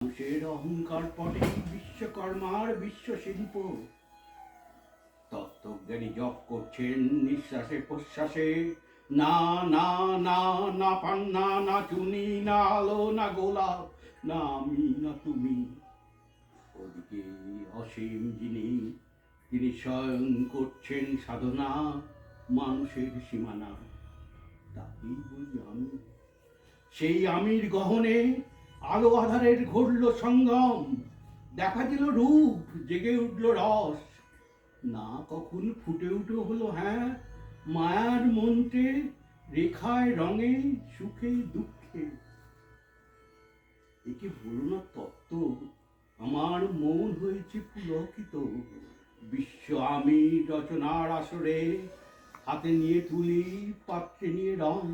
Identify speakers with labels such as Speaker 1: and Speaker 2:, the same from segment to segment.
Speaker 1: মানুষের অহংকার পটে বিশ্বকর্মার বিশ্বশিল্প। তত্ত্বজ্ঞানী জপ করছেন নিঃশ্বাসে প্রশ্বাসে, না না না, না পান্না না চুনি, না আলো না গোলাপ, না আমি না তুমি। ওদিকে অসীম যিনি, তিনি স্বয়ং করছেন সাধনা মানুষের সীমানা। তাকেই বলি আমি। সেই আমির গহনে আলো আধারের ঘটল সঙ্গম, দেখা দিল রূপ, জেগে উঠল রস। না কখন ফুটে উঠে হলো হ্যাঁ মায়ার মন্ত্রে, রেখায় রঙে, সুখে দুঃখে। একে বলো না তত্ত্ব, আমার মন হয়েছে পুলকিত। বিশ্ব আমি রচনার আসরে, হাতে নিয়ে তুলি, পাত্রে নিয়ে রং।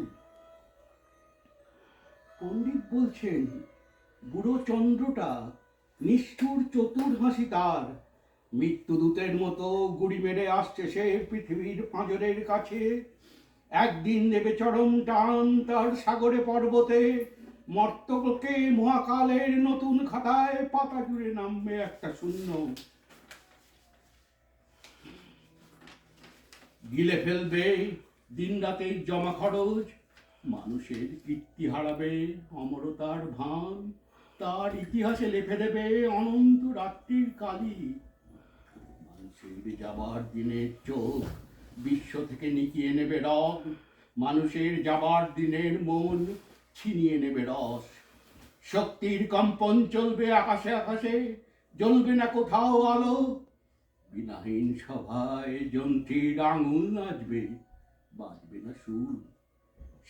Speaker 1: পণ্ডিত বলছেন বুড়ো চন্দ্রটা নিষ্ঠুর চতুর হাসি তার, মৃত্যুদূতের মতো গুড়ি মেরে আসছে সে পৃথিবীর পাঁজরের কাছে। একদিন দেবে চরম টান তার সাগরে পর্বতে, মর্তকে মহাকালের নতুন খাতায় পাতা জুড়ে নামবে একটা শূন্য। গিলে ফেলবে দিন রাতের জমা খরচ, মানুষের কীর্তি হারাবে অমরতার ভান, তার ইতিহাসে লেখে দেবে অনন্ত রাত্রির কালি। মানুষের যাবার দিনের চোখ বিশ্ব থেকে নিকিয়ে নেবে রব, মানুষের যাবার দিনের মন ছিনিয়ে নেবে রস। শক্তির কম্পন চলবে আকাশে আকাশে, জ্বলবে না কোথাও আলো। বিনাহীন সভায় যন্ত্রীর আঙুল নাচবে, বাজবে না সুর।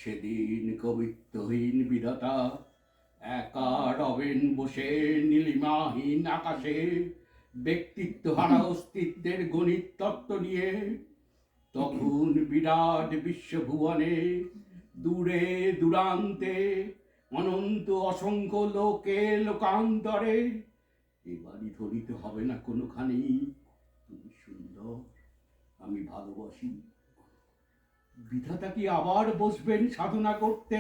Speaker 1: সেদিন কবিত্বহীন বিধাতা একা রবেন বসে নীলিমাহীন আকাশে, ব্যক্তিত্ব হারা অস্তিত্বের গণিত তত্ত্ব নিয়ে। তখন বিরাট বিশ্বভুবনে, দূরে দূরান্তে, অনন্ত অসংখ্য লোকে লোকান্তরে, এবারই ধরিতে হবে না কোনোখানি, তুমি সুন্দর আমি ভালোবাসি। বিধাতা কি আবার বসবেন সাধনা করতে,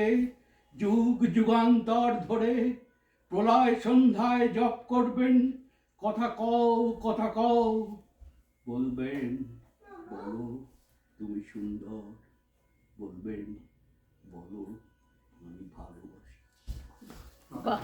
Speaker 1: যুগ যুগান্তর ধরে? প্রলয় সন্ধ্যায় জপ করবেন, কথা কও কথা কও, বলবেন বলো তুমি সুন্দর, বলবেন বলো আমি ভালোবাসি।
Speaker 2: বাহ।